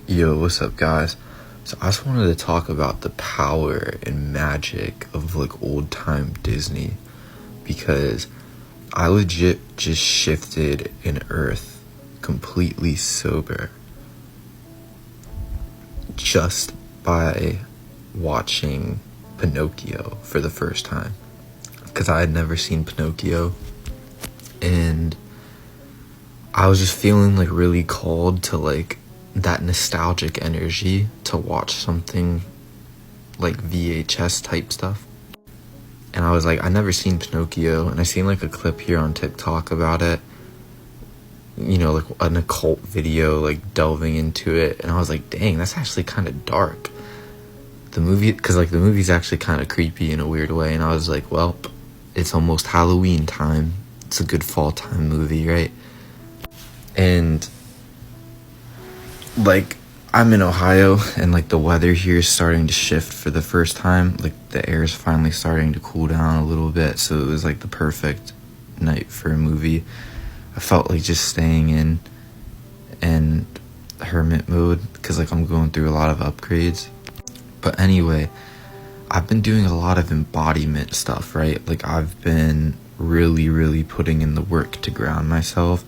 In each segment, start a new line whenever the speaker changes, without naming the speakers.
Yo, what's up, guys? So, I just wanted to talk about the power and magic of like old time Disney because I legit just shifted in Earth completely sober just by watching Pinocchio for the first time because I had never seen Pinocchio, and I was just feeling like really called to like that nostalgic energy to watch something like VHS type stuff. And I was like, I never seen Pinocchio, and I seen like a clip here on TikTok about it, like an occult video, like delving into it, and I was like, dang, that's actually kind of dark. The movie, because like the movie's actually kind of creepy in a weird way, and I was like, well, it's almost Halloween time. It's a good fall time movie, right? And like I'm in Ohio, and like the weather here is starting to shift for the first time. Like the air is finally starting to cool down a little bit, so it was like the perfect night for a movie. I felt like just staying in and hermit mode because like I'm going through a lot of upgrades. But anyway, I've been doing a lot of embodiment stuff, right? Like I've been really putting in the work to ground myself,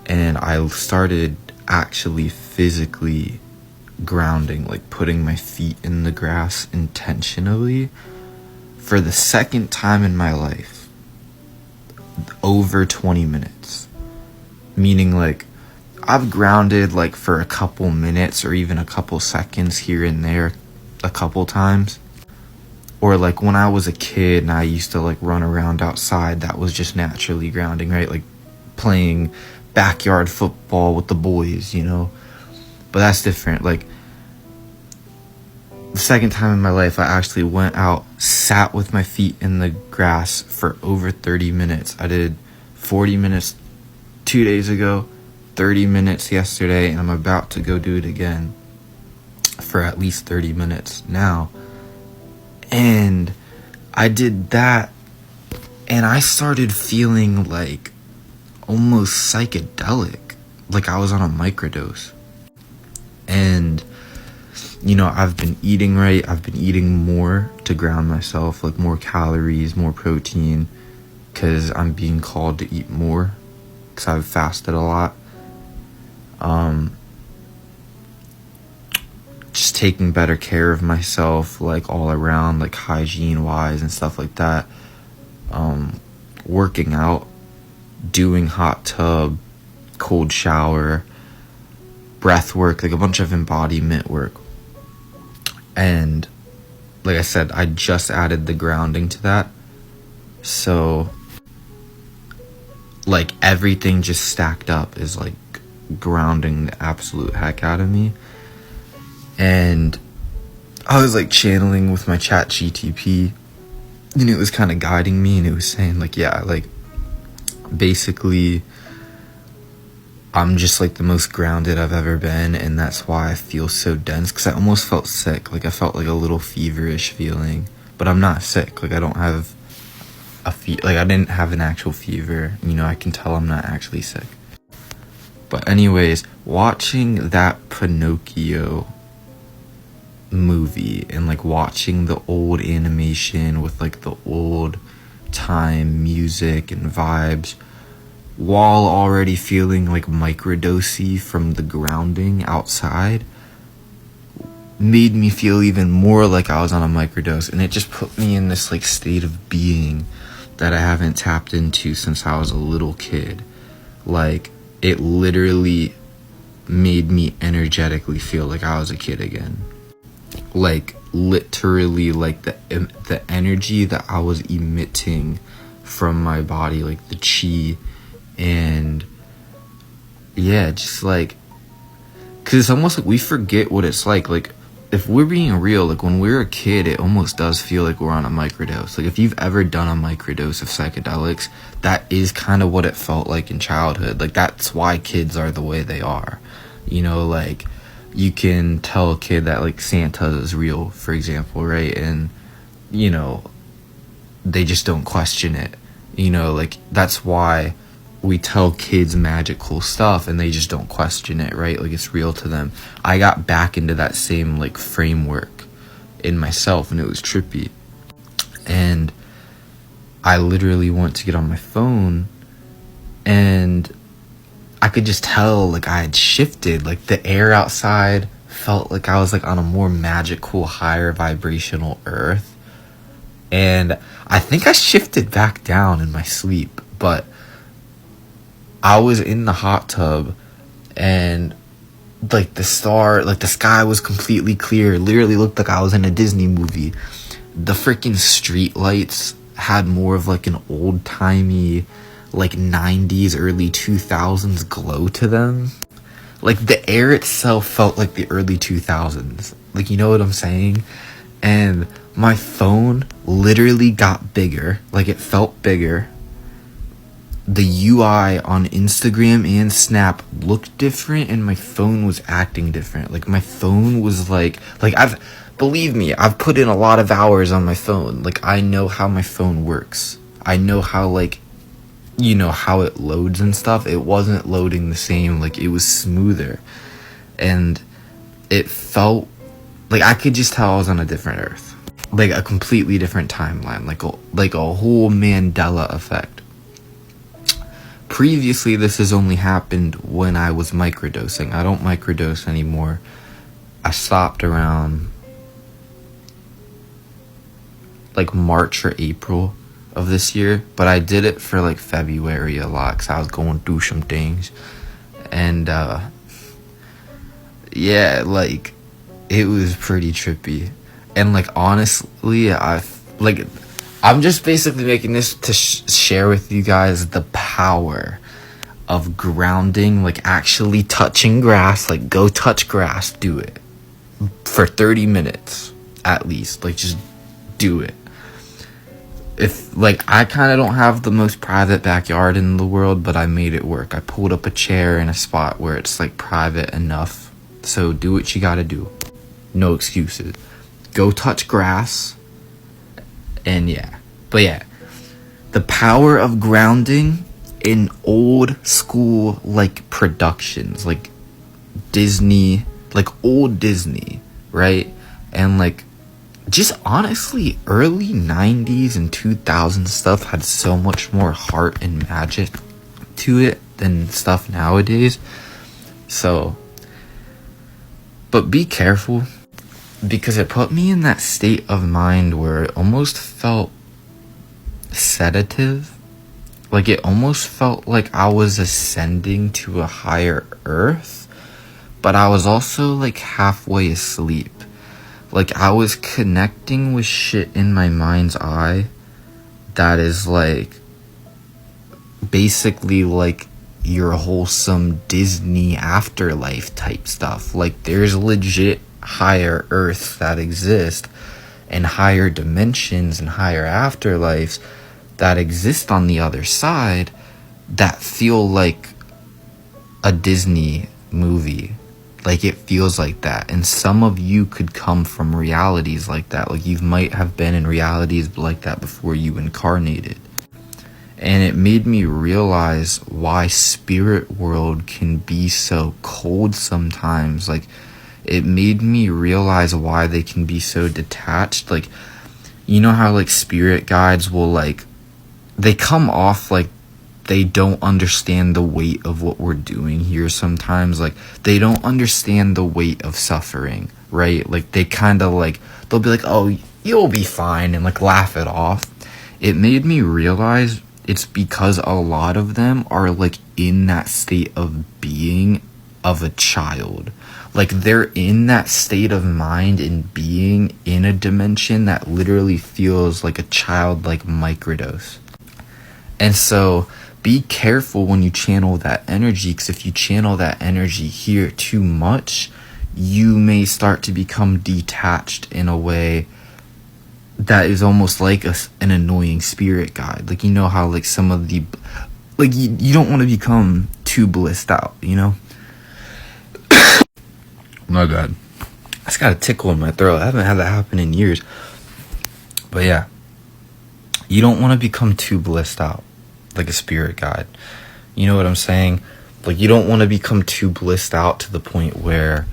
and I started actually physically grounding, like putting my feet in the grass intentionally for the second time in my life, over 20 minutes. Meaning like I've grounded like for a couple minutes or even a couple seconds here and there a couple times. Or like when I was a kid and I used to like run around outside, that was just naturally grounding, right? Like playing backyard football with the boys, But that's different. Like the second time in my life, I actually went out, sat with my feet in the grass for over 30 minutes. I did 40 minutes 2 days ago, 30 minutes yesterday, and I'm about to go do it again for at least 30 minutes now. And I did that, and I started feeling like almost psychedelic, like I was on a microdose. And I've been eating right. I've been eating more to ground myself, like more calories, more protein, because I'm being called to eat more because I've fasted a lot. Just taking better care of myself, like all around, like hygiene wise and stuff like that. Working out, doing hot tub, cold shower, breath work, like a bunch of embodiment work. And like I said, I just added the grounding to that. So like everything just stacked up is like grounding the absolute heck out of me. And I was like channeling with my chat GTP, and it was kind of guiding me, and it was saying like, yeah, like basically I'm just like the most grounded I've ever been, and that's why I feel so dense, because I almost felt sick. Like I felt like a little feverish feeling, but I'm not sick. Like I don't have like I didn't have an actual fever. I can tell I'm not actually sick. But anyways, watching that Pinocchio movie and like watching the old animation with like the old time music and vibes, while already feeling like microdosy from the grounding outside, made me feel even more like I was on a microdose, and it just put me in this like state of being that I haven't tapped into since I was a little kid. Like it literally made me energetically feel like I was a kid again. Like literally, like the energy that I was emitting from my body, like the chi. And yeah, just like, because it's almost like we forget what it's like if we're being real, like when we're a kid, it almost does feel like we're on a microdose. Like if you've ever done a microdose of psychedelics, that is kind of what it felt like in childhood. Like that's why kids are the way they are. Like you can tell a kid that like Santa is real, for example, right? And they just don't question it. Like that's why we tell kids magical stuff and they just don't question it, right? Like, it's real to them. I got back into that same, like, framework in myself, and it was trippy. And I literally went to get on my phone, and I could just tell, like, I had shifted. Like, the air outside felt like I was, like, on a more magical, higher vibrational earth. And I think I shifted back down in my sleep, but I was in the hot tub, and like the sky was completely clear. It literally looked like I was in a Disney movie. The freaking street lights had more of like an old-timey, like 90s, early 2000s glow to them. Like, the air itself felt like the early 2000s. Like, you know what I'm saying? And my phone literally got bigger. Like, it felt bigger. The UI on Instagram and Snap looked different, and my phone was acting different. Like, my phone was like believe me, I've put in a lot of hours on my phone. Like, I know how my phone works. I know how, like, you know, how it loads and stuff. It wasn't loading the same. Like, it was smoother, and it felt like I could just tell I was on a different earth, like a completely different timeline, like a whole Mandela effect. Previously, this has only happened when I was microdosing. I don't microdose anymore. I stopped around like March or April of this year, but I did it for like February a lot because I was going through some things. And yeah, like, it was pretty trippy. And like, honestly, I'm just basically making this to share with you guys the power of grounding, like actually touching grass. Like, go touch grass, do it for 30 minutes at least. Like, just do it. If, like, I kind of don't have the most private backyard in the world, but I made it work. I pulled up a chair in a spot where it's like private enough. So do what you gotta do. No excuses. Go touch grass. And yeah. But yeah, the power of grounding in old school, like, productions, like Disney, like old Disney, right? And like, just honestly, early 90s and 2000s stuff had so much more heart and magic to it than stuff nowadays. So, but be careful, because it put me in that state of mind where it almost felt sedative. Like, it almost felt like I was ascending to a higher earth, but I was also like halfway asleep. Like, I was connecting with shit in my mind's eye that is like basically like your wholesome Disney afterlife type stuff. Like, there's legit higher earths that exist, and higher dimensions and higher afterlives that exist on the other side that feel like a Disney movie. Like, it feels like that. And some of you could come from realities like that. Like, you might have been in realities like that before you incarnated. And it made me realize why spirit world can be so cold sometimes. Like, it made me realize why they can be so detached. Like, you know how, like, spirit guides will, like, they come off like they don't understand the weight of what we're doing here sometimes. Like, they don't understand the weight of suffering, right? Like, they kind of like, they'll be like, oh, you'll be fine, and like laugh it off. It made me realize it's because a lot of them are like in that state of being of a child. Like, they're in that state of mind and being in a dimension that literally feels like a childlike microdose. And so be careful when you channel that energy, because if you channel that energy here too much, you may start to become detached in a way that is almost like an annoying spirit guide. Like, you know how like some of the, like, you don't want to become too blissed out, you know? My God. I just got a tickle in my throat. I haven't had that happen in years. But yeah, you don't want to become too blissed out like a spirit guide. You know what I'm saying? Like, you don't want to become too blissed out to the point where